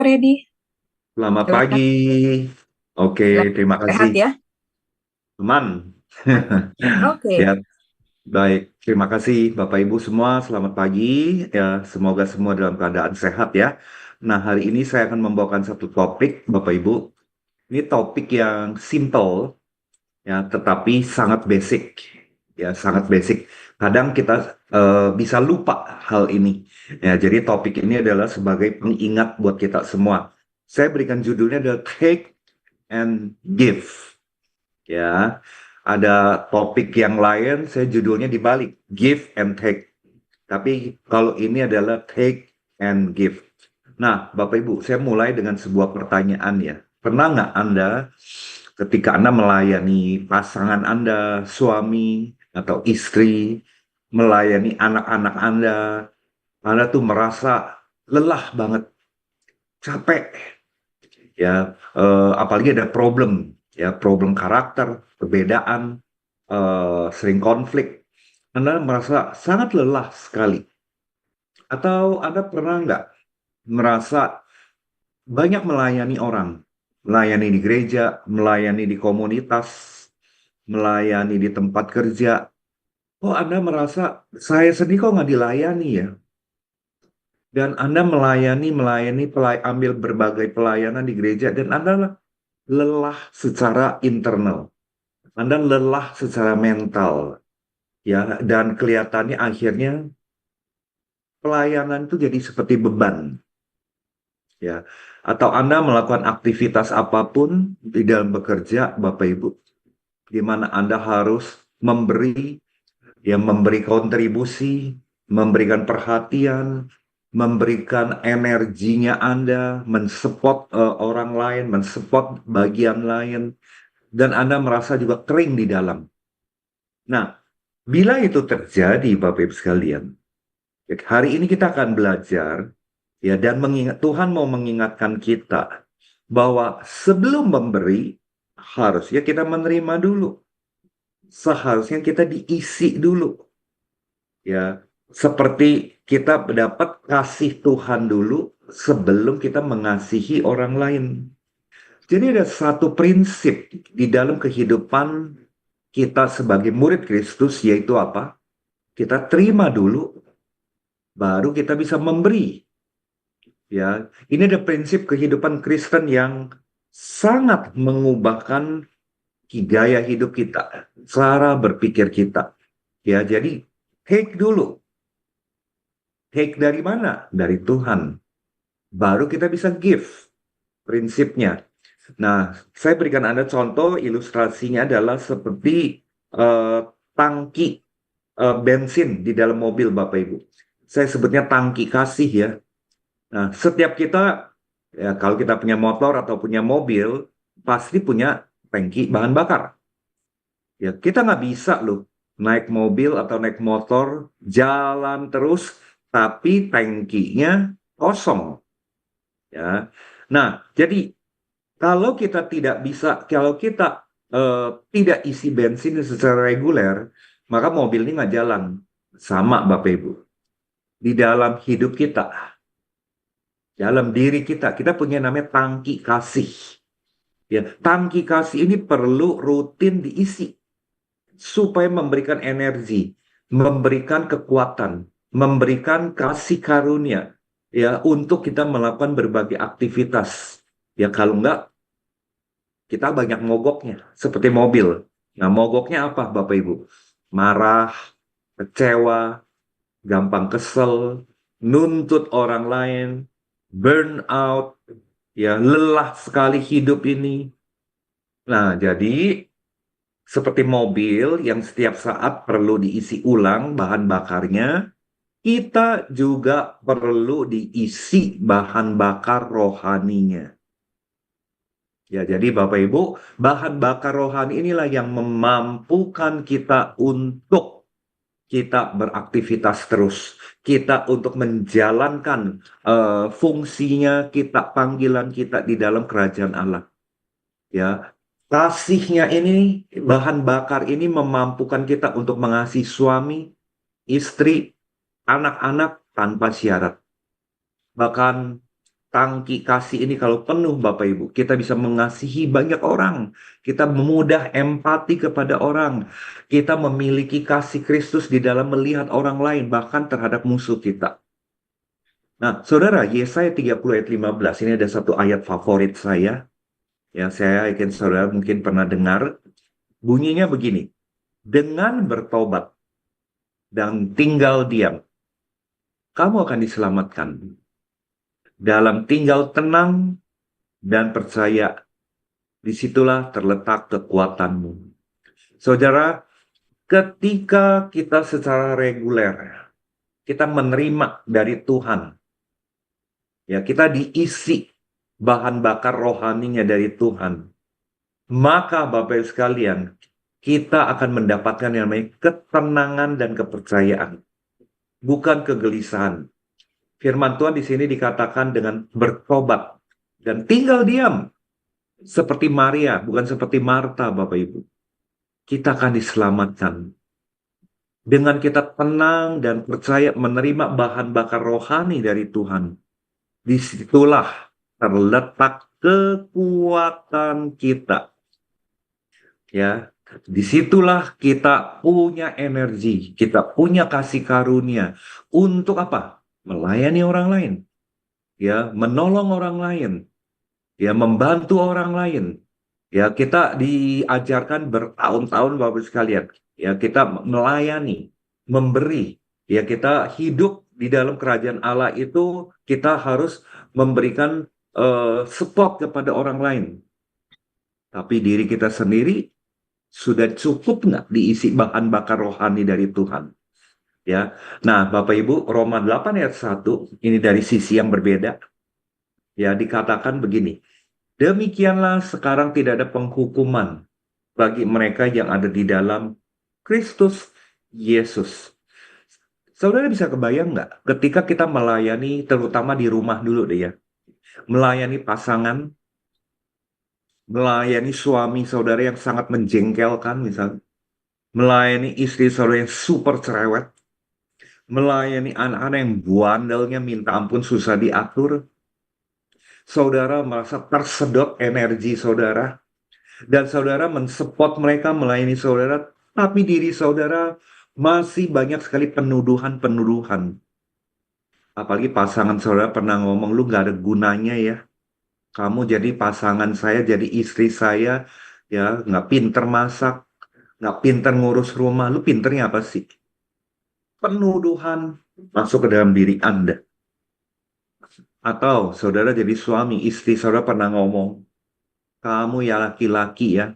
Freddy, Selamat gimana? pagi. Oke, Lagi terima kasih, sehat ya? teman. Oke. Ya, baik. Terima kasih, Bapak Ibu semua. Selamat pagi. Ya, semoga semua dalam keadaan sehat ya. Nah, hari ini saya akan membawakan satu topik, Bapak Ibu. Ini topik yang simple, ya, tetapi sangat basic. Ya, sangat basic. Kadang kita bisa lupa hal ini. Ya, jadi topik ini adalah sebagai pengingat buat kita semua. Saya berikan judulnya adalah Take and Give. Ya, ada topik yang lain, saya judulnya dibalik, give and take. Tapi kalau ini adalah take and give. Nah, Bapak Ibu, saya mulai dengan sebuah pertanyaan ya. Pernah nggak Anda ketika Anda melayani pasangan Anda, suami atau istri, melayani anak-anak Anda tuh merasa lelah banget, capek, ya, apalagi ada problem, ya, problem karakter, perbedaan, sering konflik, Anda merasa sangat lelah sekali. Atau Anda pernah nggak merasa banyak melayani orang, melayani di gereja, melayani di komunitas, melayani di tempat kerja. Oh, Anda merasa saya sendiri kok nggak dilayani ya? Dan Anda ambil berbagai pelayanan di gereja, dan Anda lelah secara internal. Anda lelah secara mental, ya, dan kelihatannya akhirnya pelayanan itu jadi seperti beban, ya. Atau Anda melakukan aktivitas apapun di dalam bekerja, Bapak Ibu, di mana Anda harus memberi, ya, memberi kontribusi, memberikan perhatian, memberikan energinya Anda, mensupport orang lain, mensupport bagian lain, dan Anda merasa juga kering di dalam. Nah, bila itu terjadi, Bapak Ibu sekalian, hari ini kita akan belajar, ya, dan mengingat Tuhan mau mengingatkan kita bahwa sebelum memberi harusnya kita menerima dulu. Seharusnya kita diisi dulu, ya. Seperti kita dapat kasih Tuhan dulu sebelum kita mengasihi orang lain. Jadi ada satu prinsip di dalam kehidupan kita sebagai murid Kristus, yaitu apa? Kita terima dulu, baru kita bisa memberi. Ya, ini ada prinsip kehidupan Kristen yang sangat mengubahkan gaya hidup kita, cara berpikir kita. Ya, jadi take dulu. Take dari mana? Dari Tuhan. Baru kita bisa give prinsipnya. Nah, saya berikan Anda contoh ilustrasinya adalah seperti eh, tangki bensin di dalam mobil, Bapak Ibu. Saya sebutnya tangki kasih ya. Nah, setiap kita, ya, kalau kita punya motor atau punya mobil, pasti punya tangki bahan bakar. Ya, kita nggak bisa loh naik mobil atau naik motor, jalan terus, tapi tangkinya kosong. Ya, nah, jadi kalau kita tidak bisa, kalau kita tidak isi bensin secara reguler, maka mobil ini nggak jalan. Sama, Bapak Ibu. Di dalam hidup kita, dalam diri kita punya namanya tangki kasih. Ya, tangki kasih ini perlu rutin diisi supaya memberikan energi, memberikan kekuatan, memberikan kasih karunia, ya, untuk kita melakukan berbagai aktivitas. Ya, kalau enggak, kita banyak mogoknya seperti mobil. Nah, mogoknya apa, Bapak Ibu? Marah, kecewa, gampang kesel, nuntut orang lain, burn out, ya, lelah sekali hidup ini. Nah, jadi seperti mobil yang setiap saat perlu diisi ulang bahan bakarnya, kita juga perlu diisi bahan bakar rohaninya. Ya, jadi Bapak Ibu, bahan bakar rohani inilah yang memampukan kita untuk kita beraktivitas terus, kita untuk menjalankan fungsinya kita, panggilan kita di dalam kerajaan Allah. Ya, kasihnya ini, bahan bakar ini memampukan kita untuk mengasihi suami, istri, anak-anak tanpa syarat. Bahkan tangki kasih ini kalau penuh Bapak Ibu, kita bisa mengasihi banyak orang. Kita memudah empati kepada orang. Kita memiliki kasih Kristus di dalam melihat orang lain, bahkan terhadap musuh kita. Nah, saudara, Yesaya 30 ayat 15, ini ada satu ayat favorit saya, yang saya yakin saudara mungkin pernah dengar. Bunyinya begini, dengan bertobat dan tinggal diam, kamu akan diselamatkan. Dalam tinggal tenang dan percaya, disitulah terletak kekuatanmu. Saudara, ketika kita secara reguler, kita menerima dari Tuhan, ya kita diisi bahan bakar rohaninya dari Tuhan, maka Bapak Ibu sekalian, kita akan mendapatkan yang namanya ketenangan dan kepercayaan, bukan kegelisahan. Firman Tuhan di sini dikatakan dengan bertobat dan tinggal diam, seperti Maria, bukan seperti Marta, Bapak Ibu. Kita akan diselamatkan. Dengan kita tenang dan percaya menerima bahan bakar rohani dari Tuhan, disitulah terletak kekuatan kita. Ya, disitulah kita punya energi, kita punya kasih karunia untuk apa? Melayani orang lain, ya, menolong orang lain, ya, membantu orang lain. Ya, kita diajarkan bertahun-tahun Bapak sekalian, ya, kita melayani, memberi, ya, kita hidup di dalam kerajaan Allah itu kita harus memberikan support kepada orang lain. Tapi diri kita sendiri sudah cukup nggak diisi bahan bakar rohani dari Tuhan? Ya, nah Bapak Ibu, Roma 8 ayat 1, ini dari sisi yang berbeda. Ya, dikatakan begini, demikianlah sekarang tidak ada penghukuman bagi mereka yang ada di dalam Kristus Yesus. Saudara bisa kebayang nggak ketika kita melayani, terutama di rumah dulu deh ya, melayani pasangan, melayani suami saudara yang sangat menjengkelkan misalnya, melayani istri saudara yang super cerewet, melayani anak-anak yang bandelnya minta ampun susah diatur, saudara merasa tersedot energi saudara, dan saudara mensupport mereka melayani saudara, tapi diri saudara masih banyak sekali penuduhan-penuduhan. Apalagi pasangan saudara pernah ngomong, lu gak ada gunanya ya. Kamu jadi pasangan saya, jadi istri saya, ya nggak pinter masak, nggak pinter ngurus rumah. Lu pinternya apa sih? Penuduhan masuk ke dalam diri Anda. Atau saudara jadi suami, istri saudara pernah ngomong, kamu ya laki-laki ya,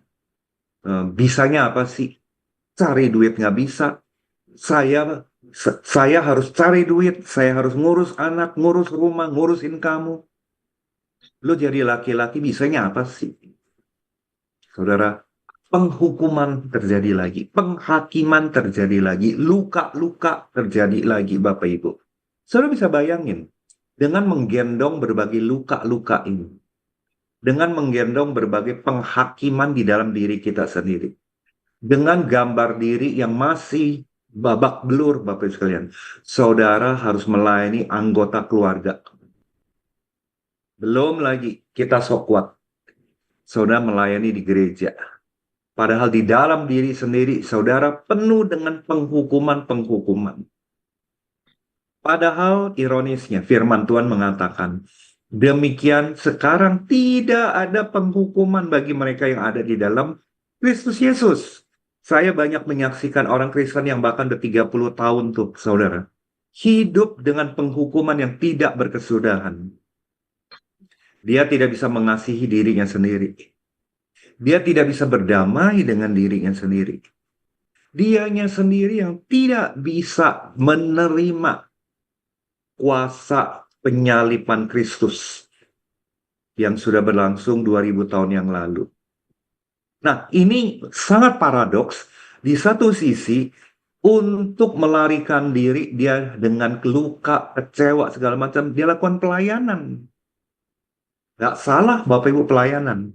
bisanya apa sih? Cari duit nggak bisa. Saya saya harus cari duit, saya harus ngurus anak, ngurus rumah, ngurusin kamu. Lu jadi laki-laki bisanya apa sih? Saudara, penghukuman terjadi lagi, penghakiman terjadi lagi, luka-luka terjadi lagi, Bapak Ibu. Saudara bisa bayangin, dengan menggendong berbagai luka-luka ini, dengan menggendong berbagai penghakiman di dalam diri kita sendiri, dengan gambar diri yang masih babak belur, Bapak Ibu sekalian, saudara harus melayani anggota keluarga. Belum lagi kita sok kuat, saudara melayani di gereja. Padahal di dalam diri sendiri, saudara penuh dengan penghukuman-penghukuman. Padahal ironisnya, firman Tuhan mengatakan, demikian sekarang tidak ada penghukuman bagi mereka yang ada di dalam Kristus Yesus. Saya banyak menyaksikan orang Kristen yang bahkan udah 30 tahun tuh, saudara. Hidup dengan penghukuman yang tidak berkesudahan. Dia tidak bisa mengasihi dirinya sendiri. Dia tidak bisa berdamai dengan dirinya sendiri. Dianya sendiri yang tidak bisa menerima kuasa penyalipan Kristus yang sudah berlangsung 2000 tahun yang lalu. Nah, ini sangat paradoks. Di satu sisi, untuk melarikan diri, dia dengan luka, kecewa, segala macam, dia lakukan pelayanan. Nggak salah Bapak Ibu pelayanan.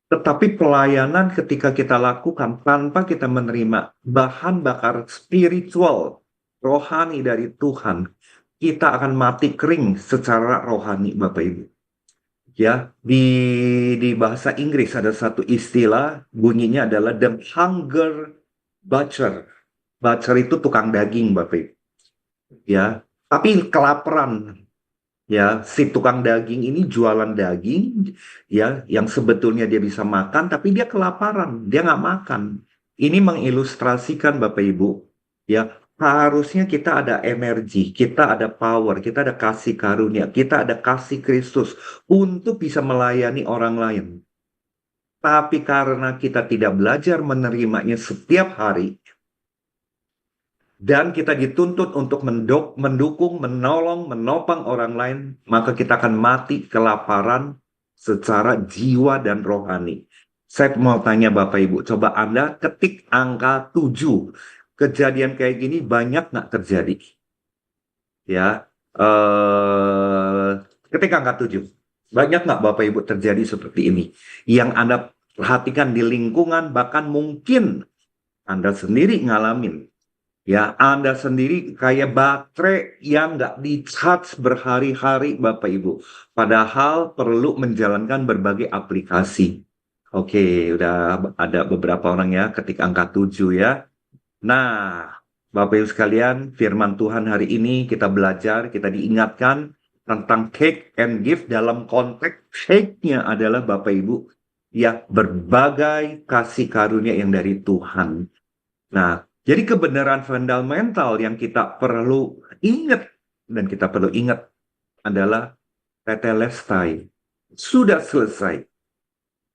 Tetapi pelayanan ketika kita lakukan tanpa kita menerima bahan bakar spiritual, rohani dari Tuhan, kita akan mati kering secara rohani, Bapak Ibu. Ya, di bahasa Inggris ada satu istilah bunyinya adalah the hunger butcher. Butcher itu tukang daging, Bapak Ibu. Ya, tapi kelaparan. Ya, si tukang daging ini jualan daging, ya, yang sebetulnya dia bisa makan, tapi dia kelaparan, dia nggak makan. Ini mengilustrasikan Bapak Ibu, ya, harusnya kita ada energi, kita ada power, kita ada kasih karunia, kita ada kasih Kristus untuk bisa melayani orang lain. Tapi karena kita tidak belajar menerimanya setiap hari, dan kita dituntut untuk mendukung, menolong, menopang orang lain, maka kita akan mati kelaparan secara jiwa dan rohani. Saya mau tanya Bapak Ibu, coba Anda ketik angka 7. Kejadian kayak gini banyak nggak terjadi? Ya, ketik angka 7. Banyak nggak Bapak Ibu terjadi seperti ini? Yang Anda perhatikan di lingkungan, bahkan mungkin Anda sendiri ngalamin. Ya, Anda sendiri kayak baterai yang nggak di-charge berhari-hari, Bapak Ibu. Padahal perlu menjalankan berbagai aplikasi. Oke, udah ada beberapa orang ya ketik angka 7 ya. Nah, Bapak Ibu sekalian, firman Tuhan hari ini kita belajar, kita diingatkan tentang take and give dalam konteks take-nya adalah Bapak Ibu, ya berbagai kasih karunia yang dari Tuhan. Nah, jadi kebenaran fundamental yang kita perlu ingat dan kita perlu ingat adalah tetelestai. Sudah selesai.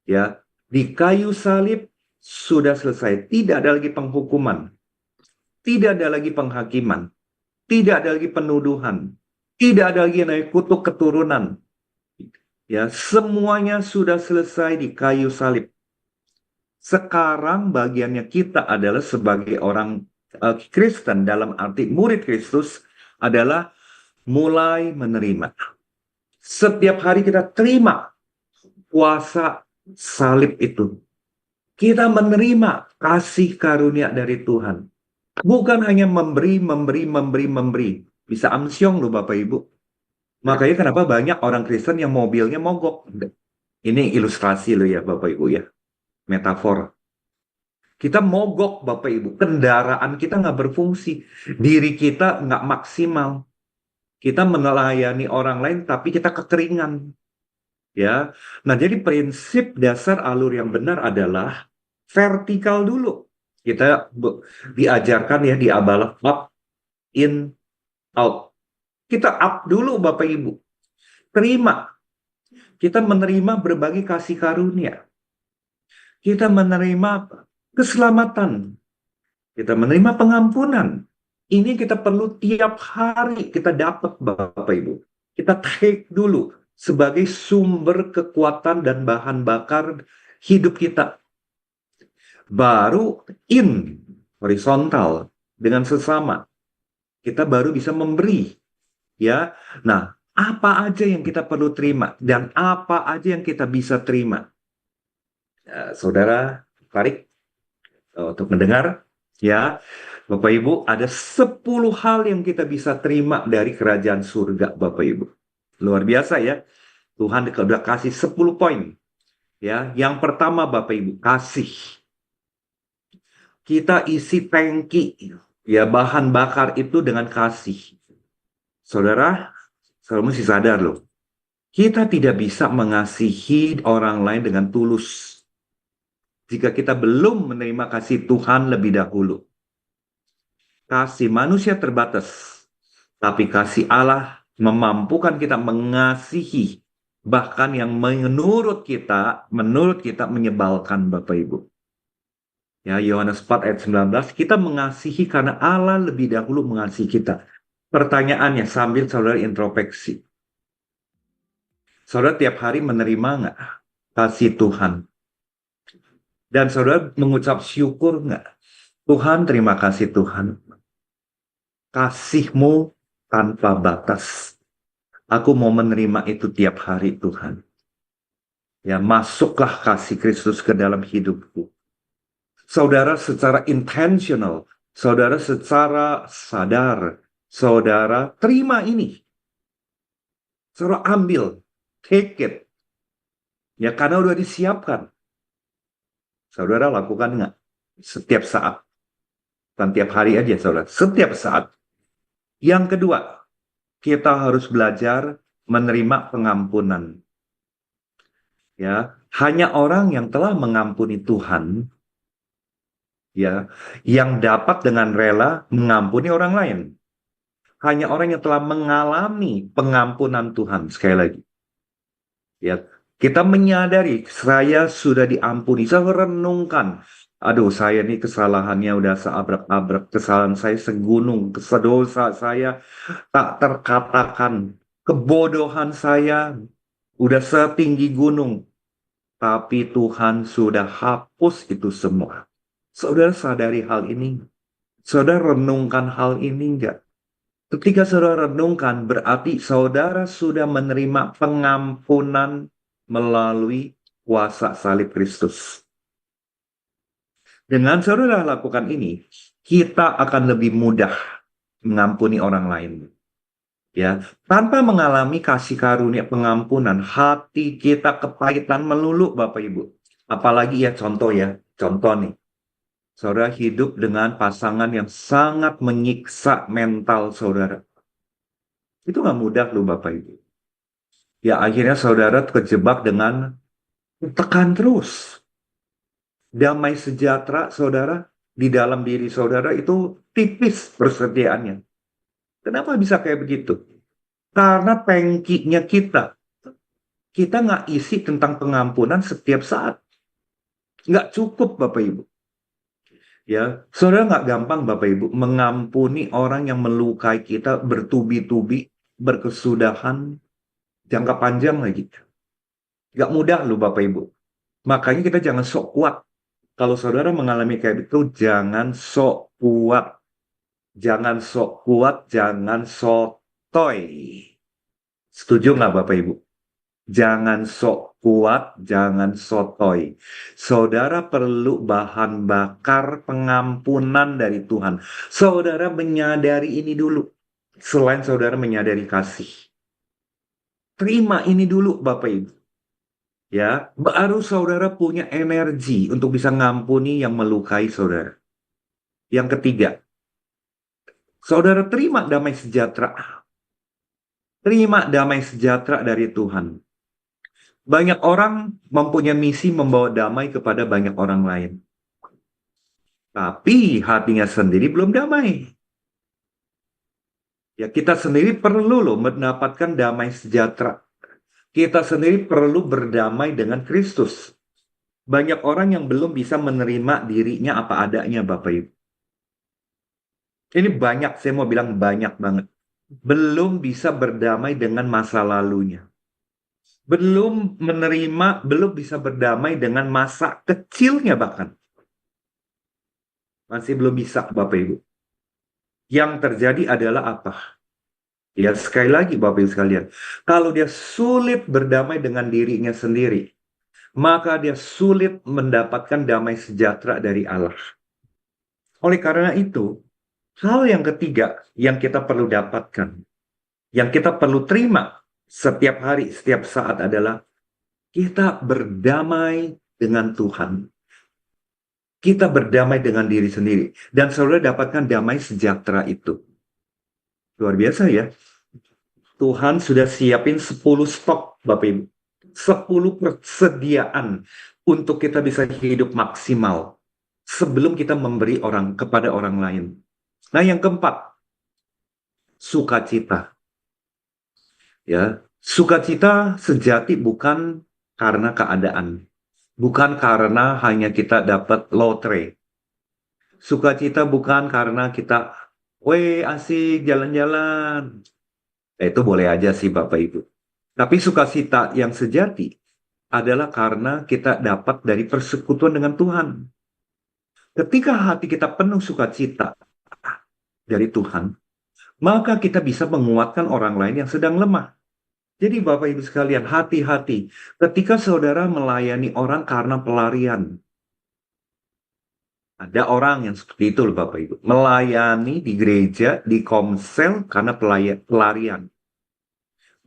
Ya, di kayu salib sudah selesai. Tidak ada lagi penghukuman. Tidak ada lagi penghakiman. Tidak ada lagi penuduhan. Tidak ada lagi naik kutuk keturunan. Ya, semuanya sudah selesai di kayu salib. Sekarang bagiannya kita adalah sebagai orang Kristen dalam arti murid Kristus adalah mulai menerima. Setiap hari kita terima kuasa salib itu. Kita menerima kasih karunia dari Tuhan. Bukan hanya memberi, memberi, memberi, memberi. Bisa amsyong loh Bapak Ibu. Makanya kenapa banyak orang Kristen yang mobilnya mogok. Ini ilustrasi loh ya Bapak Ibu ya. Metafor. Kita mogok Bapak Ibu. Kendaraan kita nggak berfungsi. Diri kita nggak maksimal. Kita melayani orang lain tapi kita kekeringan. Ya. Nah, jadi prinsip dasar alur yang benar adalah vertikal dulu. Kita diajarkan ya di Abalah up, in, out. Kita up dulu Bapak Ibu. Terima. Kita menerima berbagai kasih karunia. Kita menerima keselamatan. Kita menerima pengampunan. Ini kita perlu tiap hari kita dapat Bapak Ibu. Kita take dulu sebagai sumber kekuatan dan bahan bakar hidup kita. Baru in, horizontal, dengan sesama. Kita baru bisa memberi. Ya, nah, apa aja yang kita perlu terima dan apa aja yang kita bisa terima. Saudara, tarik untuk mendengar. Ya, Bapak Ibu, ada 10 hal yang kita bisa terima dari kerajaan surga, Bapak Ibu. Luar biasa ya. Tuhan sudah kasih 10 poin. Ya, yang pertama Bapak Ibu, kasih. Kita isi tangki, ya bahan bakar itu dengan kasih. Saudara, saudara mesti sadar loh. Kita tidak bisa mengasihi orang lain dengan tulus jika kita belum menerima kasih Tuhan lebih dahulu. Kasih manusia terbatas, tapi kasih Allah memampukan kita mengasihi bahkan yang menurut kita menyebalkan Bapak Ibu. Ya, Yohanes 4 ayat 19, kita mengasihi karena Allah lebih dahulu mengasihi kita. Pertanyaannya sambil saudara introspeksi. Saudara tiap hari menerima nggak kasih Tuhan? Dan saudara mengucap syukur nggak? Tuhan, terima kasih Tuhan. Kasih-Mu tanpa batas. Aku mau menerima itu tiap hari Tuhan. Ya, masuklah kasih Kristus ke dalam hidupku. Saudara secara intentional, saudara secara sadar, saudara terima ini. Saudara ambil, take it. Ya, karena udah disiapkan. Saudara lakukan nggak? Setiap saat. Dan tiap hari aja, saudara. Setiap saat. Yang kedua, kita harus belajar menerima pengampunan. Ya, hanya orang yang telah mengampuni Tuhan, ya, yang dapat dengan rela mengampuni orang lain. Hanya orang yang telah mengalami pengampunan Tuhan. Sekali lagi, ya, kita menyadari saya sudah diampuni. Saya renungkan, aduh, saya ini kesalahannya udah seabrek-abrek, kesalahan saya segunung, dosa saya tak terkatakan, kebodohan saya udah setinggi gunung. Tapi Tuhan sudah hapus itu semua. Saudara sadari hal ini? Saudara renungkan hal ini enggak? Ketika saudara renungkan, berarti saudara sudah menerima pengampunan melalui kuasa salib Kristus. Dengan saudara lakukan ini, kita akan lebih mudah mengampuni orang lain. Ya, tanpa mengalami kasih karunia pengampunan, hati kita kepahitan melulu, Bapak Ibu. Apalagi ya, contoh nih. Saudara hidup dengan pasangan yang sangat menyiksa mental saudara. Itu nggak mudah loh Bapak Ibu. Ya akhirnya saudara terjebak dengan tekan terus. Damai sejahtera saudara di dalam diri saudara itu tipis persediaannya. Kenapa bisa kayak begitu? Karena tangkinya kita. Kita nggak isi tentang pengampunan setiap saat. Nggak cukup Bapak Ibu. Ya, saudara nggak gampang Bapak Ibu mengampuni orang yang melukai kita bertubi-tubi, berkesudahan, jangka panjang lagi. Nggak mudah loh Bapak Ibu. Makanya kita jangan sok kuat. Kalau saudara mengalami kayak itu, jangan sok kuat. Jangan sok kuat, jangan sotoy. Setuju nggak Bapak Ibu? Jangan sok kuat, jangan sotoy. Saudara perlu bahan bakar pengampunan dari Tuhan. Saudara menyadari ini dulu. Selain saudara menyadari kasih. Terima ini dulu Bapak Ibu. Ya, baru saudara punya energi untuk bisa ngampuni yang melukai saudara. Yang ketiga, saudara terima damai sejahtera. Terima damai sejahtera dari Tuhan. Banyak orang mempunyai misi membawa damai kepada banyak orang lain. Tapi hatinya sendiri belum damai. Ya, kita sendiri perlu loh mendapatkan damai sejahtera. Kita sendiri perlu berdamai dengan Kristus. Banyak orang yang belum bisa menerima dirinya apa adanya, Bapak Ibu. Ini banyak, saya mau bilang banyak banget. Belum bisa berdamai dengan masa lalunya. Belum bisa berdamai dengan masa kecilnya bahkan. Masih belum bisa, Bapak Ibu. Yang terjadi adalah apa? Ya, sekali lagi, Bapak Ibu sekalian. Kalau dia sulit berdamai dengan dirinya sendiri, maka dia sulit mendapatkan damai sejahtera dari Allah. Oleh karena itu, hal yang ketiga yang kita perlu dapatkan, yang kita perlu terima setiap hari, setiap saat adalah kita berdamai dengan Tuhan. Kita berdamai dengan diri sendiri. Dan saudara dapatkan damai sejahtera itu. Luar biasa ya. Tuhan sudah siapin 10 stok, Bapak Ibu. 10 persediaan untuk kita bisa hidup maksimal sebelum kita memberi kepada orang lain. Nah, yang keempat, sukacita. Ya, sukacita sejati bukan karena keadaan, bukan karena hanya kita dapat lotre. Sukacita bukan karena kita, weh asik jalan-jalan. Itu boleh aja sih Bapak Ibu. Tapi sukacita yang sejati adalah karena kita dapat dari persekutuan dengan Tuhan. Ketika hati kita penuh sukacita dari Tuhan, maka kita bisa menguatkan orang lain yang sedang lemah. Jadi Bapak Ibu sekalian, hati-hati ketika saudara melayani orang karena pelarian. Ada orang yang seperti itu loh Bapak Ibu. Melayani di gereja, di komsel karena pelarian.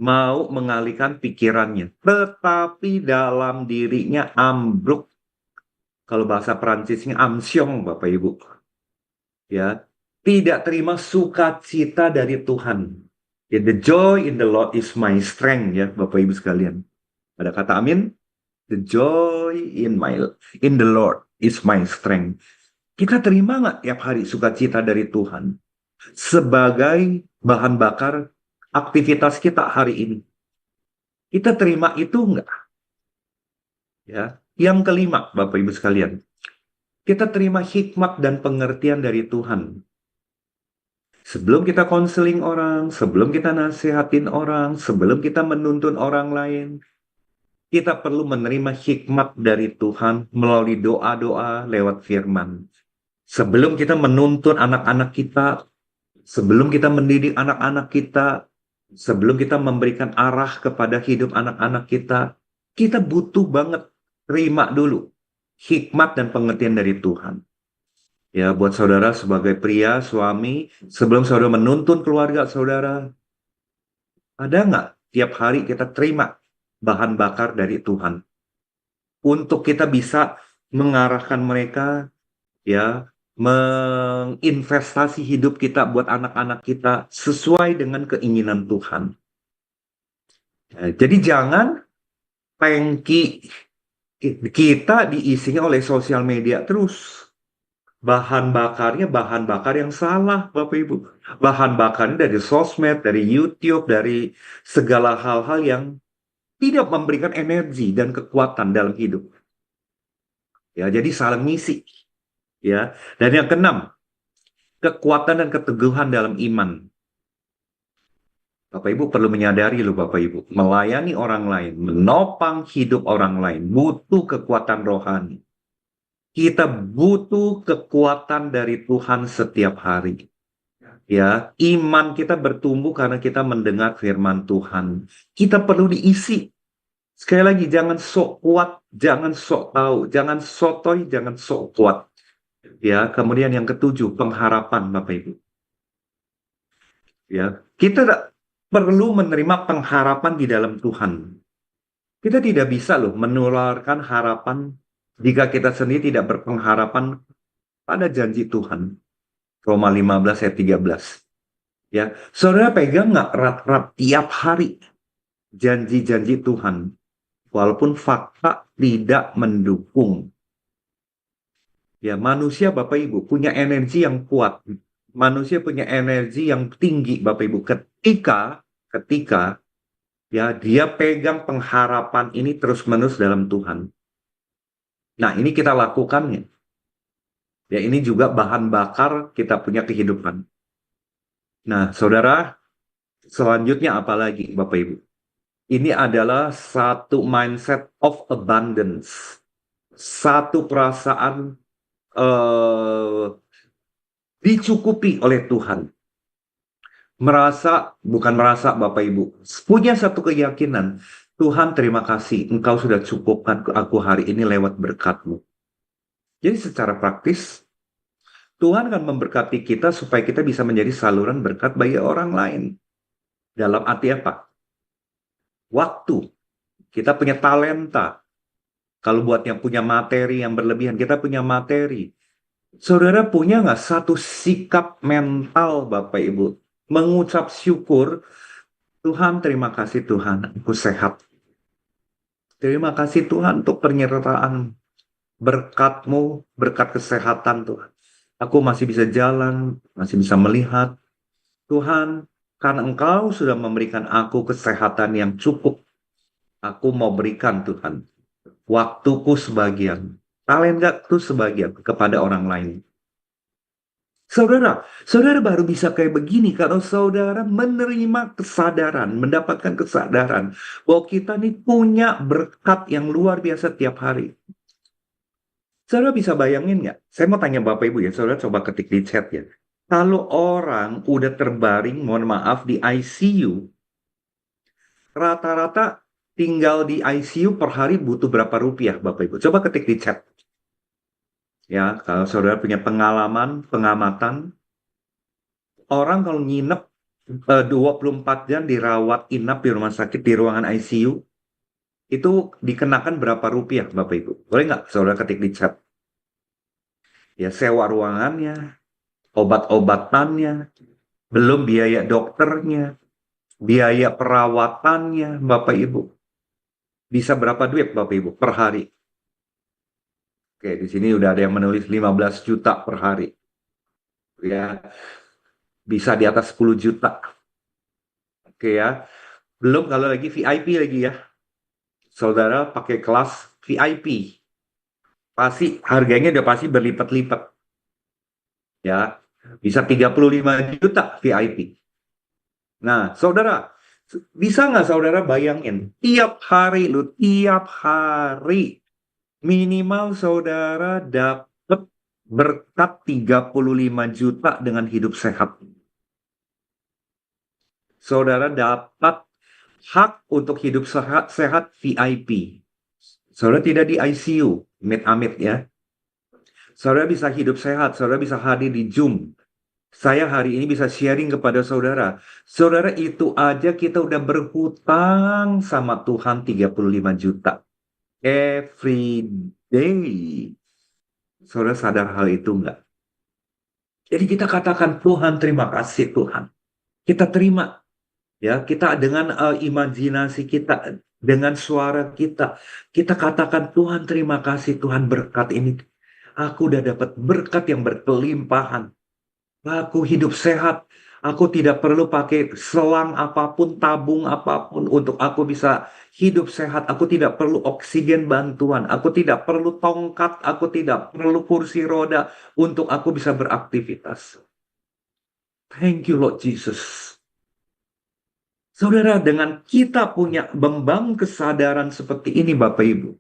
mau mengalihkan pikirannya, tetapi dalam dirinya ambruk. Kalau bahasa Perancisnya amsyong, Bapak Ibu. Ya, tidak terima sukacita dari Tuhan. Ya, the joy in the Lord is my strength, ya Bapak Ibu sekalian. Ada kata amin? The joy in the Lord is my strength. Kita terima nggak tiap hari sukacita dari Tuhan sebagai bahan bakar aktivitas kita hari ini? Kita terima itu nggak? Ya. Yang kelima, Bapak Ibu sekalian, kita terima hikmat dan pengertian dari Tuhan. Sebelum kita konseling orang, sebelum kita nasihatin orang, sebelum kita menuntun orang lain, kita perlu menerima hikmat dari Tuhan melalui doa-doa lewat firman. Sebelum kita menuntun anak-anak kita, sebelum kita mendidik anak-anak kita, sebelum kita memberikan arah kepada hidup anak-anak kita butuh banget terima dulu hikmat dan pengertian dari Tuhan. Ya, buat saudara sebagai pria, suami, sebelum saudara menuntun keluarga saudara, ada nggak tiap hari kita terima bahan bakar dari Tuhan untuk kita bisa mengarahkan mereka, ya, menginvestasi hidup kita buat anak-anak kita sesuai dengan keinginan Tuhan. Ya, jadi jangan tangki kita diisinya oleh sosial media terus. Bahan bakarnya bahan bakar yang salah, Bapak Ibu. Bahan bakarnya dari sosmed, dari YouTube, dari segala hal-hal yang tidak memberikan energi dan kekuatan dalam hidup. Ya, jadi saling ngisi. Ya, dan yang keenam, kekuatan dan keteguhan dalam iman. Bapak Ibu perlu menyadari loh Bapak Ibu, melayani orang lain, menopang hidup orang lain, butuh kekuatan rohani. Kita butuh kekuatan dari Tuhan setiap hari. Ya, iman kita bertumbuh karena kita mendengar firman Tuhan. Kita perlu diisi. Sekali lagi, jangan sok kuat, jangan sok tahu, jangan sotoy, jangan sok kuat. Ya, kemudian yang ketujuh, pengharapan Bapak Ibu. Ya, kita perlu menerima pengharapan di dalam Tuhan. Kita tidak bisa loh menularkan harapan jika kita sendiri tidak berpengharapan pada janji Tuhan. Roma 15 ayat 13. Ya, saudara pegang nggak erat-erat tiap hari janji-janji Tuhan, walaupun fakta tidak mendukung. Ya, manusia Bapak Ibu punya energi yang kuat. Manusia punya energi yang tinggi Bapak Ibu. Ketika ya dia pegang pengharapan ini terus-menerus dalam Tuhan. Nah, ini kita lakukannya. Ya, ini juga bahan bakar kita punya kehidupan. Nah, saudara, selanjutnya apa lagi Bapak Ibu? Ini adalah satu mindset of abundance. Satu perasaan dicukupi oleh Tuhan. Bukan merasa Bapak Ibu, punya satu keyakinan, Tuhan terima kasih, Engkau sudah cukupkan aku hari ini lewat berkat-Mu. Jadi secara praktis, Tuhan akan memberkati kita supaya kita bisa menjadi saluran berkat bagi orang lain. Dalam arti apa? Waktu. Kita punya talenta. Kalau buat yang punya materi yang berlebihan, kita punya materi. Saudara punya nggak satu sikap mental Bapak Ibu? Mengucap syukur, Tuhan terima kasih Tuhan, aku sehat. Terima kasih Tuhan untuk penyertaan berkat-Mu, berkat kesehatan Tuhan. Aku masih bisa jalan, masih bisa melihat. Tuhan, karena Engkau sudah memberikan aku kesehatan yang cukup, aku mau berikan Tuhan waktuku sebagian, talentaku sebagian kepada orang lain. Saudara baru bisa kayak begini kalau saudara menerima kesadaran, mendapatkan kesadaran bahwa kita ini punya berkat yang luar biasa tiap hari. Saudara bisa bayangin nggak? Saya mau tanya Bapak Ibu ya, saudara coba ketik di chat ya. Kalau orang udah terbaring, mohon maaf, di ICU, rata-rata tinggal di ICU per hari butuh berapa rupiah Bapak Ibu? Coba ketik di chat. Ya, kalau saudara punya pengalaman, pengamatan, orang kalau nginep 24 jam dirawat inap di rumah sakit di ruangan ICU, itu dikenakan berapa rupiah Bapak Ibu? Boleh nggak saudara ketik di chat? Ya, sewa ruangannya, obat-obatannya, belum biaya dokternya, biaya perawatannya, Bapak Ibu. Bisa berapa duit Bapak Ibu per hari? Oke, di sini udah ada yang menulis 15 juta per hari. Ya, bisa di atas 10 juta. Oke ya. Belum kalau lagi VIP lagi ya. Saudara pakai kelas VIP. Pasti harganya udah pasti berlipat-lipat. Ya, bisa 35 juta VIP. Nah, saudara, bisa nggak saudara bayangin, tiap hari, minimal saudara dapat berkat 35 juta dengan hidup sehat. Saudara dapat hak untuk hidup sehat VIP. Saudara tidak di ICU, amit-amit ya. Saudara bisa hidup sehat, saudara bisa hadir di Zoom. Saya hari ini bisa sharing kepada saudara. Saudara, itu aja kita udah berhutang sama Tuhan 35 juta. Every day. Saudara sadar hal itu enggak? Jadi kita katakan, Tuhan terima kasih Tuhan. Kita terima. Ya, kita dengan imajinasi kita, dengan suara kita. Kita katakan, Tuhan terima kasih Tuhan berkat ini. Aku udah dapat berkat yang berkelimpahan. Aku hidup sehat. Aku tidak perlu pakai selang apapun, tabung apapun untuk aku bisa hidup sehat. Aku tidak perlu oksigen bantuan. Aku tidak perlu tongkat. Aku tidak perlu kursi roda untuk aku bisa beraktivitas. Thank you, Lord Jesus. Saudara, dengan kita punya membangun kesadaran seperti ini, Bapak Ibu,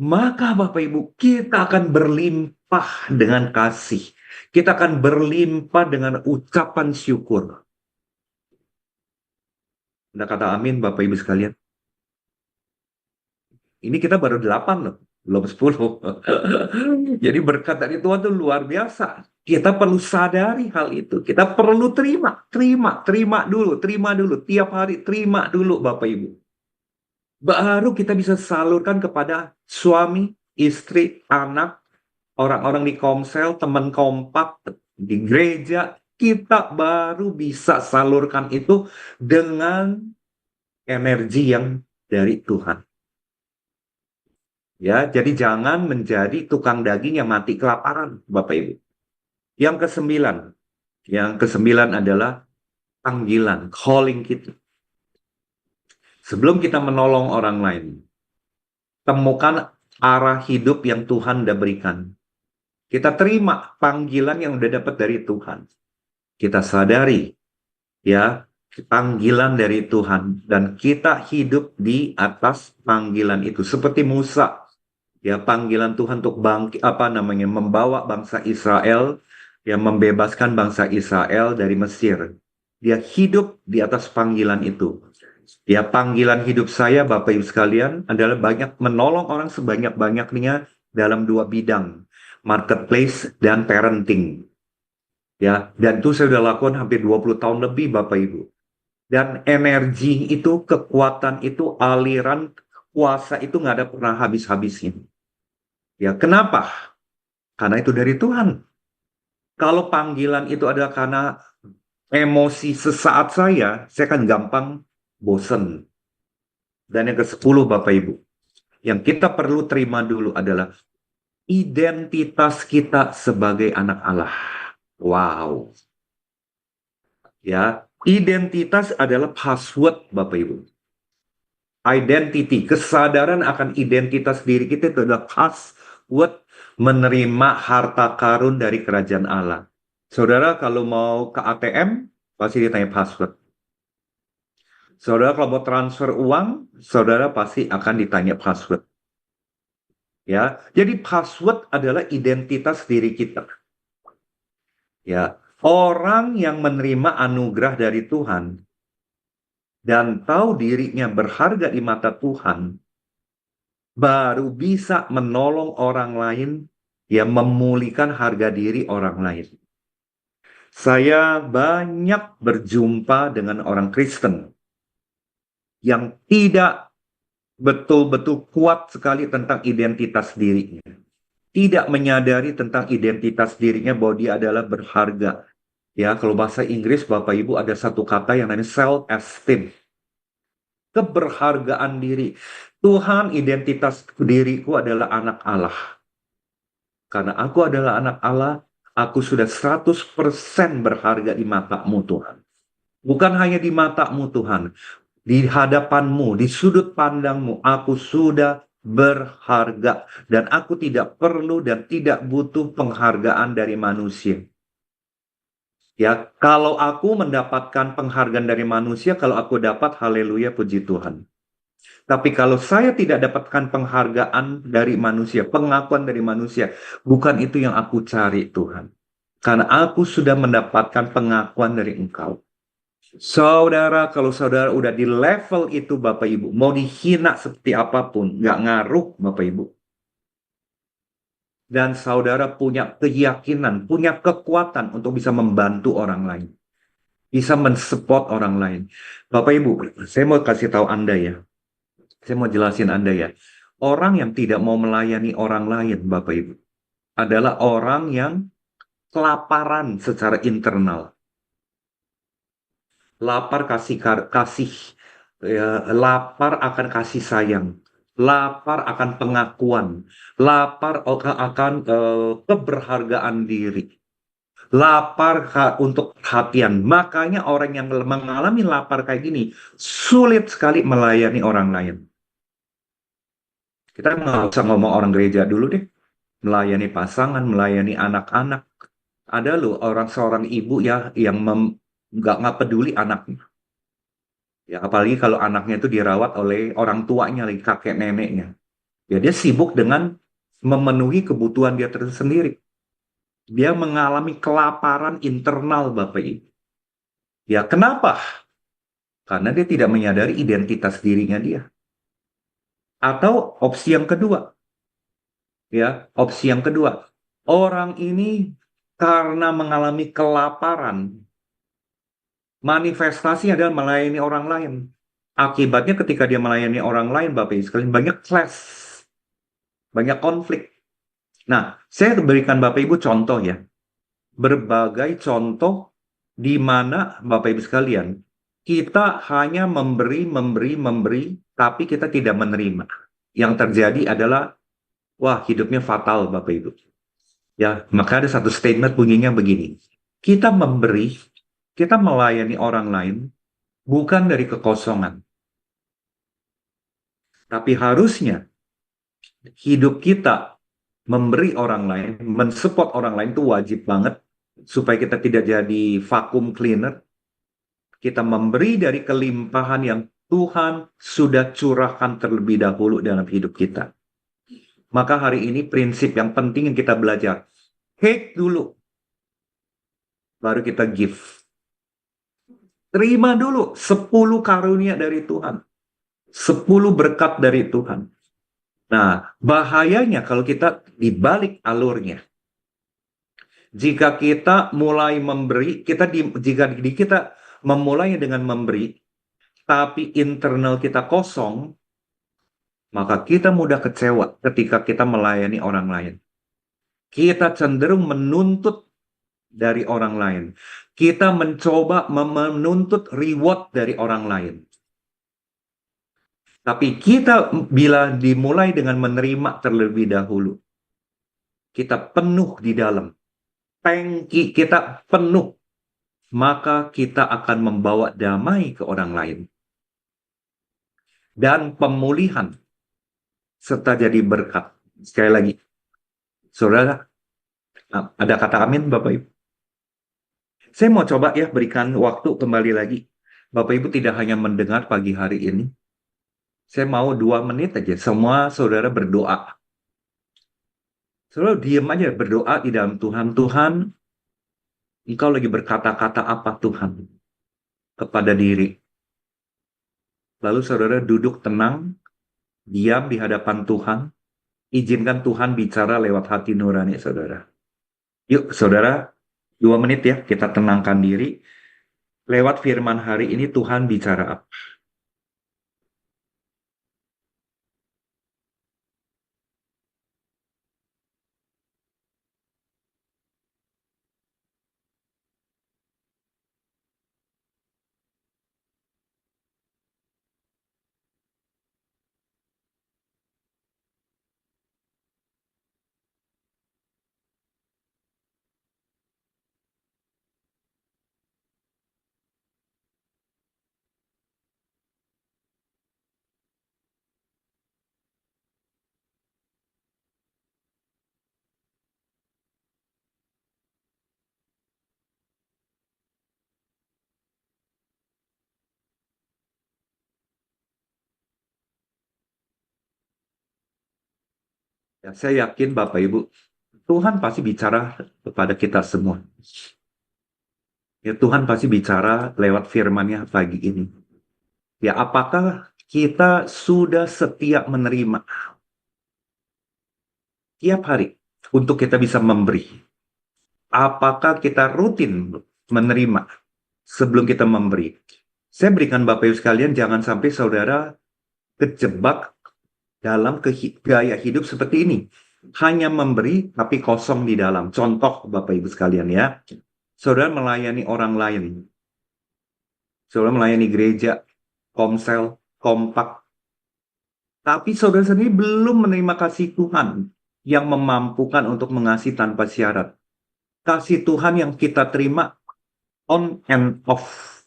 maka Bapak Ibu, kita akan berlimpah dengan kasih. Kita akan berlimpah dengan ucapan syukur. Ada kata amin, Bapak Ibu sekalian. Ini kita baru 8 loh, belum 10. Jadi berkat dari Tuhan itu luar biasa. Kita perlu sadari hal itu. Kita perlu terima dulu. Tiap hari terima dulu Bapak Ibu. Baru kita bisa salurkan kepada suami, istri, anak, orang-orang di komsel, teman kompak, di gereja. Kita baru bisa salurkan itu dengan energi yang dari Tuhan. Ya, jadi jangan menjadi tukang daging yang mati kelaparan, Bapak Ibu. Yang kesembilan adalah panggilan, calling kita. Sebelum kita menolong orang lain, temukan arah hidup yang Tuhan sudah berikan. Kita terima panggilan yang sudah dapat dari Tuhan. Kita sadari, ya, panggilan dari Tuhan, dan kita hidup di atas panggilan itu. Seperti Musa, ya, panggilan Tuhan untuk membawa bangsa Israel, yang membebaskan bangsa Israel dari Mesir. Dia hidup di atas panggilan itu. Ya, panggilan hidup saya, Bapak Ibu sekalian, adalah banyak menolong orang sebanyak-banyaknya dalam 2 bidang, marketplace dan parenting. Ya, dan itu saya sudah lakukan hampir 20 tahun lebih, Bapak Ibu. Dan energi itu, kekuatan itu, aliran kuasa itu nggak ada pernah habis-habisnya. Ya, kenapa? Karena itu dari Tuhan. Kalau panggilan itu adalah karena emosi sesaat saya akan gampang bosen. Dan yang ke-10, Bapak Ibu, yang kita perlu terima dulu adalah identitas kita sebagai anak Allah. Wow. Ya, identitas adalah password, Bapak Ibu. Identity, kesadaran akan identitas diri kita itu adalah password menerima harta karun dari kerajaan Allah. Saudara kalau mau ke ATM, pasti ditanya password. Saudara kalau mau transfer uang, saudara pasti akan ditanya password. Ya, jadi password adalah identitas diri kita. Ya, orang yang menerima anugerah dari Tuhan dan tahu dirinya berharga di mata Tuhan, baru bisa menolong orang lain, yang memulihkan harga diri orang lain. Saya banyak berjumpa dengan orang Kristen yang tidak betul-betul kuat sekali tentang identitas dirinya. Tidak menyadari tentang identitas dirinya bahwa dia adalah berharga. Ya, kalau bahasa Inggris, Bapak Ibu, ada satu kata yang namanya self-esteem. Keberhargaan diri. Tuhan, identitas diriku adalah anak Allah. Karena aku adalah anak Allah, aku sudah 100% berharga di matamu Tuhan. Bukan hanya di matamu Tuhan, di hadapanmu, di sudut pandangmu, aku sudah berharga. Dan aku tidak perlu dan tidak butuh penghargaan dari manusia. Ya, kalau aku mendapatkan penghargaan dari manusia, kalau aku dapat, haleluya, puji Tuhan. Tapi kalau saya tidak dapatkan penghargaan dari manusia, pengakuan dari manusia, bukan itu yang aku cari, Tuhan. Karena aku sudah mendapatkan pengakuan dari Engkau. Saudara, kalau saudara udah di level itu, Bapak Ibu, mau dihina seperti apapun, nggak ngaruh, Bapak Ibu. Dan saudara punya keyakinan, punya kekuatan untuk bisa membantu orang lain. Bisa mensupport orang lain. Bapak Ibu, saya mau kasih tahu Anda ya. Saya mau jelasin Anda ya. Orang yang tidak mau melayani orang lain, Bapak Ibu, adalah orang yang kelaparan secara internal. Lapar kasih ya, lapar akan kasih sayang, lapar akan pengakuan, lapar akan keberhargaan diri, lapar untuk perhatian. Makanya orang yang mengalami lapar kayak gini sulit sekali melayani orang lain. Kita nggak usah ngomong orang gereja dulu deh, melayani pasangan, melayani anak-anak. Ada loh orang seorang ibu ya yang nggak peduli anaknya. Ya, apalagi kalau anaknya itu dirawat oleh orang tuanya, lagi kakek neneknya. Ya, dia sibuk dengan memenuhi kebutuhan dia tersendiri. Dia mengalami kelaparan internal, Bapak Ibu. Ya, kenapa? Karena dia tidak menyadari identitas dirinya dia. Atau opsi yang kedua, ya, opsi yang kedua. Orang ini karena mengalami kelaparan, manifestasi adalah melayani orang lain. Akibatnya ketika dia melayani orang lain, Bapak Ibu sekalian, banyak clash, banyak konflik. Nah, saya berikan Bapak Ibu contoh ya. Berbagai contoh di mana Bapak Ibu sekalian, kita hanya memberi, memberi, memberi, tapi kita tidak menerima. Yang terjadi adalah, wah, hidupnya fatal Bapak Ibu. Ya, maka ada satu statement bunyinya begini. Kita memberi, kita melayani orang lain, bukan dari kekosongan. Tapi harusnya hidup kita memberi orang lain, mensupport orang lain itu wajib banget supaya kita tidak jadi vacuum cleaner. Kita memberi dari kelimpahan yang Tuhan sudah curahkan terlebih dahulu dalam hidup kita. Maka hari ini prinsip yang penting yang kita belajar. Hate dulu, baru kita give. Terima dulu 10 karunia dari Tuhan. 10 berkat dari Tuhan. Nah, bahayanya kalau kita dibalik alurnya. Jika kita mulai memberi, jika kita memulai dengan memberi, tapi internal kita kosong, maka kita mudah kecewa ketika kita melayani orang lain. Kita cenderung menuntut dari orang lain. Kita mencoba menuntut reward dari orang lain. Tapi kita bila dimulai dengan menerima terlebih dahulu, kita penuh di dalam. Tangki kita penuh, maka kita akan membawa damai ke orang lain. Dan pemulihan, serta jadi berkat. Sekali lagi, saudara, ada kata amin Bapak Ibu? Saya mau coba ya berikan waktu kembali lagi. Bapak Ibu tidak hanya mendengar pagi hari ini. Saya mau 2 menit aja, semua saudara berdoa. Saudara diam aja, berdoa di dalam Tuhan. Tuhan, Engkau lagi berkata-kata apa Tuhan kepada diri. Lalu saudara duduk tenang, diam di hadapan Tuhan. Izinkan Tuhan bicara lewat hati nurani saudara. Yuk saudara, 2 menit ya, kita tenangkan diri. Lewat firman hari ini Tuhan bicara apa? Ya, saya yakin Bapak Ibu, Tuhan pasti bicara kepada kita semua. Ya, Tuhan pasti bicara lewat firman-Nya pagi ini. Ya, apakah kita sudah setia menerima tiap hari untuk kita bisa memberi? Apakah kita rutin menerima sebelum kita memberi? Saya berikan Bapak Ibu sekalian, jangan sampai saudara kejebak dalam gaya hidup seperti ini. Hanya memberi tapi kosong di dalam. Contoh Bapak Ibu sekalian ya. Saudara melayani orang lain. Saudara melayani gereja, komsel, kompak. Tapi saudara sendiri belum menerima kasih Tuhan yang memampukan untuk mengasihi tanpa syarat. Kasih Tuhan yang kita terima on and off.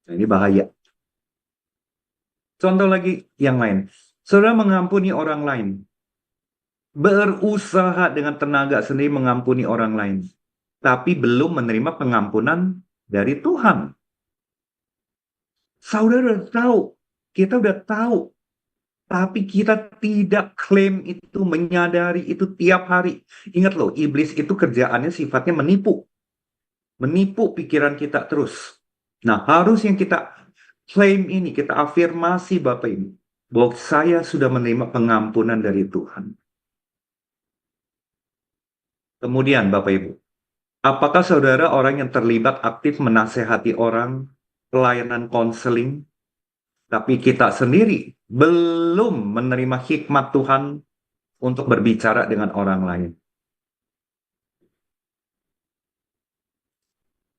Nah, ini bahaya. Contoh lagi yang lain. Saudara mengampuni orang lain. Berusaha dengan tenaga sendiri mengampuni orang lain. Tapi belum menerima pengampunan dari Tuhan. Saudara udah tahu. Kita udah tahu. Tapi kita tidak klaim itu, menyadari itu tiap hari. Ingat loh, iblis itu kerjaannya sifatnya menipu. Menipu pikiran kita terus. Nah, harus yang kita klaim ini, kita afirmasi Bapak Ibu, bahwa saya sudah menerima pengampunan dari Tuhan. Kemudian Bapak Ibu, apakah saudara orang yang terlibat aktif menasehati orang, pelayanan konseling, tapi kita sendiri belum menerima hikmat Tuhan untuk berbicara dengan orang lain?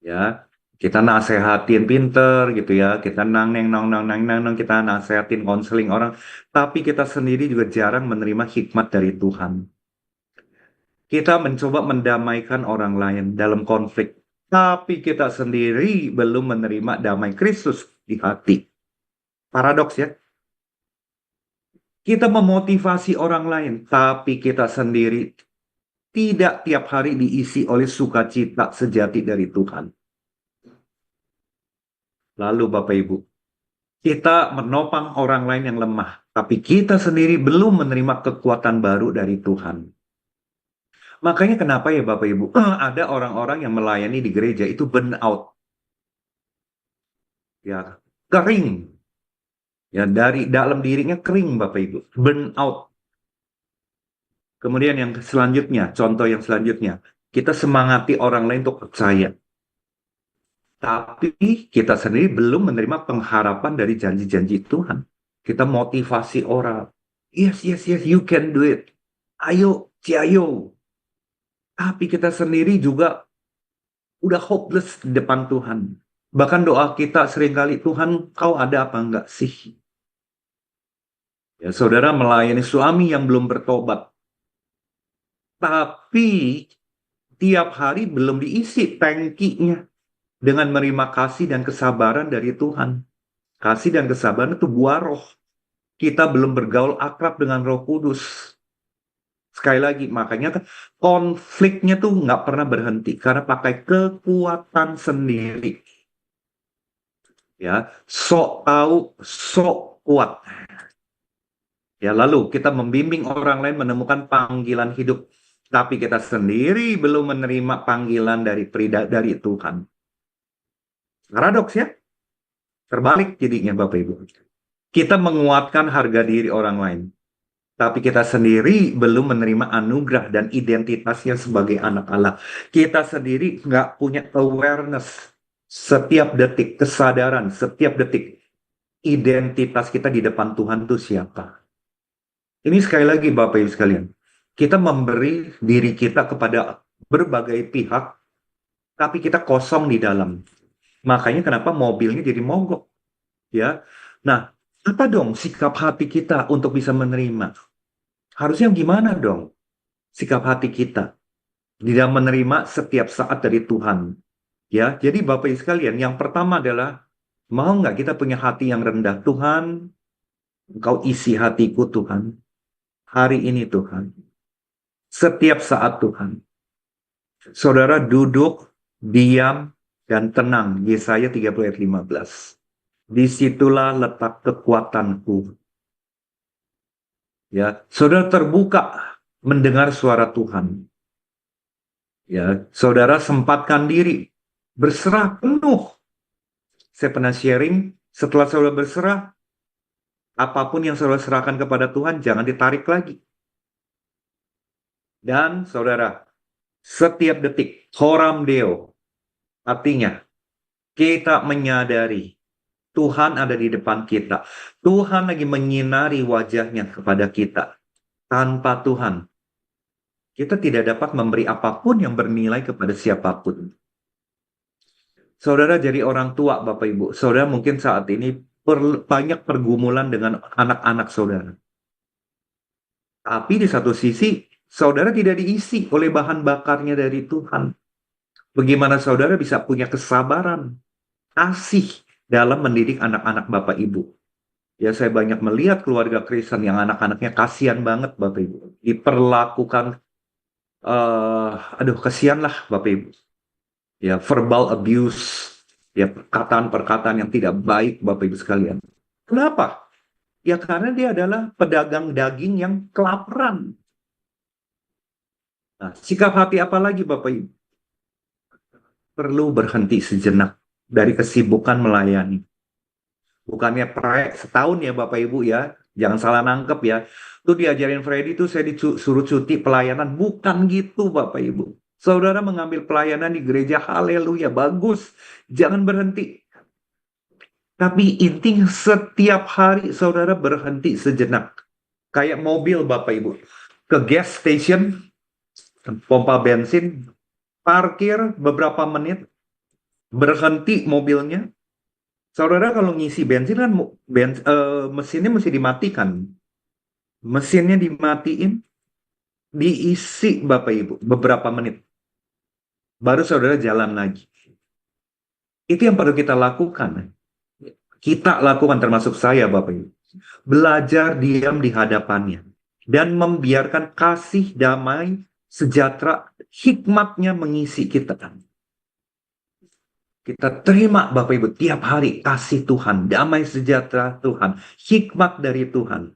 Ya, kita nasehatin pinter gitu ya, kita nang kita nasehatin konseling orang, tapi kita sendiri juga jarang menerima hikmat dari Tuhan. Kita mencoba mendamaikan orang lain dalam konflik, tapi kita sendiri belum menerima damai Kristus di hati. Paradoks ya. Kita memotivasi orang lain, tapi kita sendiri tidak tiap hari diisi oleh sukacita sejati dari Tuhan. Lalu Bapak Ibu, kita menopang orang lain yang lemah, tapi kita sendiri belum menerima kekuatan baru dari Tuhan. Makanya kenapa ya Bapak Ibu, ada orang-orang yang melayani di gereja itu burn out. Ya, kering. Ya, dari dalam dirinya kering Bapak Ibu, burn out. Kemudian yang selanjutnya, contoh yang selanjutnya, kita semangati orang lain untuk percaya. Tapi kita sendiri belum menerima pengharapan dari janji-janji Tuhan. Kita motivasi orang. Yes, yes, yes, you can do it. Ayo, ayo. Tapi kita sendiri juga udah hopeless di depan Tuhan. Bahkan doa kita seringkali, Tuhan, kau ada apa enggak sih? Ya, saudara melayani suami yang belum bertobat. Tapi tiap hari belum diisi tangkinya dengan menerima kasih dan kesabaran dari Tuhan. Kasih dan kesabaran itu buah roh. Kita belum bergaul akrab dengan Roh Kudus. Sekali lagi, makanya kan konfliknya tuh nggak pernah berhenti karena pakai kekuatan sendiri. Ya, sok tahu, sok kuat. Ya, lalu kita membimbing orang lain menemukan panggilan hidup, tapi kita sendiri belum menerima panggilan dari Tuhan. Paradoks ya, terbalik jadinya Bapak Ibu. Kita menguatkan harga diri orang lain, Tapi kita sendiri belum menerima anugerah dan identitasnya sebagai anak Allah. Kita sendiri nggak punya awareness setiap detik, kesadaran setiap detik. Identitas kita di depan Tuhan itu siapa? Ini sekali lagi Bapak Ibu sekalian. Kita memberi diri kita kepada berbagai pihak, tapi kita kosong di dalam. Makanya kenapa mobilnya jadi mogok. Ya, nah, apa dong sikap hati kita untuk bisa menerima? Harusnya gimana dong sikap hati kita di dalam menerima setiap saat dari Tuhan? Ya, jadi Bapak Ibu sekalian, yang pertama adalah mau nggak kita punya hati yang rendah? Tuhan, Engkau isi hatiku Tuhan. Hari ini Tuhan. Setiap saat Tuhan. Saudara duduk, diam, dan tenang. Yesaya 30 ayat 15. Disitulah letak kekuatanku. Ya, saudara terbuka mendengar suara Tuhan. Ya, saudara sempatkan diri, berserah penuh. Saya pernah sharing, setelah saudara berserah, apapun yang saudara serahkan kepada Tuhan, jangan ditarik lagi. Dan saudara, setiap detik, horam deo, artinya kita menyadari Tuhan ada di depan kita. Tuhan lagi menyinari wajahnya kepada kita. Tanpa Tuhan, kita tidak dapat memberi apapun yang bernilai kepada siapapun. Saudara jadi orang tua, Bapak Ibu. Saudara mungkin saat ini banyak pergumulan dengan anak-anak saudara. Tapi di satu sisi, saudara tidak diisi oleh bahan bakarnya dari Tuhan. Bagaimana saudara bisa punya kesabaran, kasih dalam mendidik anak-anak Bapak Ibu. Ya, saya banyak melihat keluarga Kristen yang anak-anaknya kasihan banget Bapak Ibu. Diperlakukan, aduh kasihan lah Bapak Ibu. Ya, verbal abuse, ya perkataan-perkataan yang tidak baik Bapak Ibu sekalian. Kenapa? Ya karena dia adalah pedagang daging yang kelaparan. Nah, sikap hati apa lagi Bapak Ibu? Perlu berhenti sejenak dari kesibukan melayani. Bukannya setahun ya Bapak Ibu ya, jangan salah nangkep ya. Tuh diajarin Freddy tuh saya disuruh cuti pelayanan, bukan gitu Bapak Ibu. Saudara mengambil pelayanan di gereja, haleluya, bagus. Jangan berhenti. Tapi intinya setiap hari saudara berhenti sejenak. Kayak mobil Bapak Ibu. Ke gas station, pompa bensin, parkir beberapa menit, berhenti mobilnya. Saudara kalau ngisi bensin kan mesinnya mesti dimatikan. Mesinnya dimatiin, diisi Bapak Ibu beberapa menit. Baru saudara jalan lagi. Itu yang perlu kita lakukan. Kita lakukan termasuk saya Bapak Ibu. Belajar diam di hadapannya. Dan membiarkan kasih, damai, sejahtera, hikmatnya mengisi kita. Kita terima Bapak Ibu tiap hari kasih Tuhan, damai sejahtera Tuhan, hikmat dari Tuhan.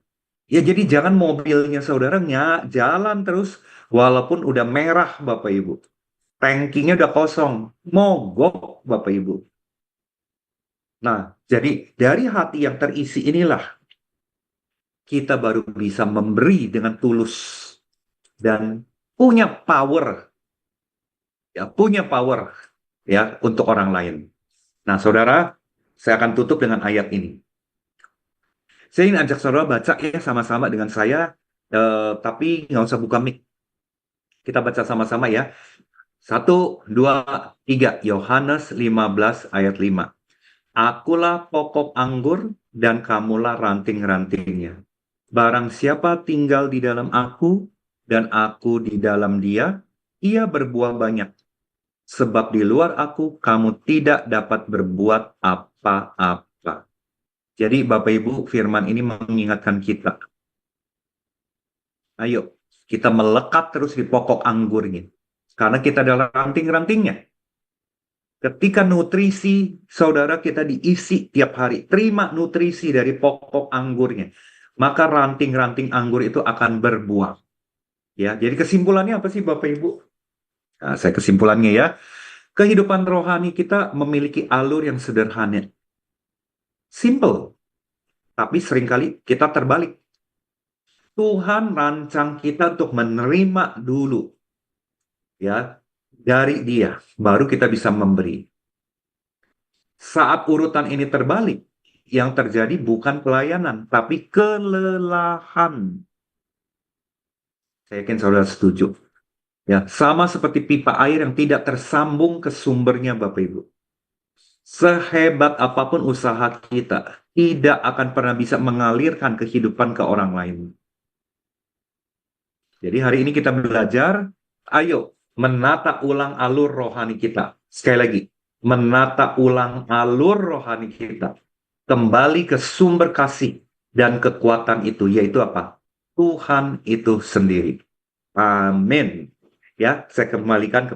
Ya jadi jangan mobilnya saudara jalan terus walaupun udah merah Bapak Ibu. Tankinya udah kosong, mogok Bapak Ibu. Nah, jadi dari hati yang terisi inilah kita baru bisa memberi dengan tulus dan punya power ya untuk orang lain. Nah, saudara, saya akan tutup dengan ayat ini. Saya ingin ajak saudara baca ya sama-sama dengan saya, tapi nggak usah buka mic. Kita baca sama-sama ya. 1, 2, 3. Yohanes 15 ayat 5. Akulah pokok anggur dan kamulah ranting-rantingnya. Barang siapa tinggal di dalam aku dan aku di dalam dia, ia berbuah banyak. Sebab di luar aku kamu tidak dapat berbuat apa-apa. Jadi Bapak Ibu, firman ini mengingatkan kita. Ayo, kita melekat terus di pokok anggurnya. Karena kita adalah ranting-rantingnya. Ketika nutrisi saudara kita diisi tiap hari, terima nutrisi dari pokok anggurnya, maka ranting-ranting anggur itu akan berbuah. Ya, jadi kesimpulannya apa sih Bapak Ibu? Nah, saya kesimpulannya ya, kehidupan rohani kita memiliki alur yang sederhana. Simple, tapi seringkali kita terbalik. Tuhan rancang kita untuk menerima dulu, ya, dari Dia, baru kita bisa memberi. Saat urutan ini terbalik, yang terjadi bukan pelayanan, tapi kelelahan. Saya yakin saudara setuju. Ya, sama seperti pipa air yang tidak tersambung ke sumbernya, Bapak Ibu. Sehebat apapun usaha kita, tidak akan pernah bisa mengalirkan kehidupan ke orang lain. Jadi hari ini kita belajar, ayo menata ulang alur rohani kita. Sekali lagi, menata ulang alur rohani kita. Kembali ke sumber kasih dan kekuatan itu, yaitu apa? Tuhan itu sendiri. Amin. Ya, saya kembalikan ke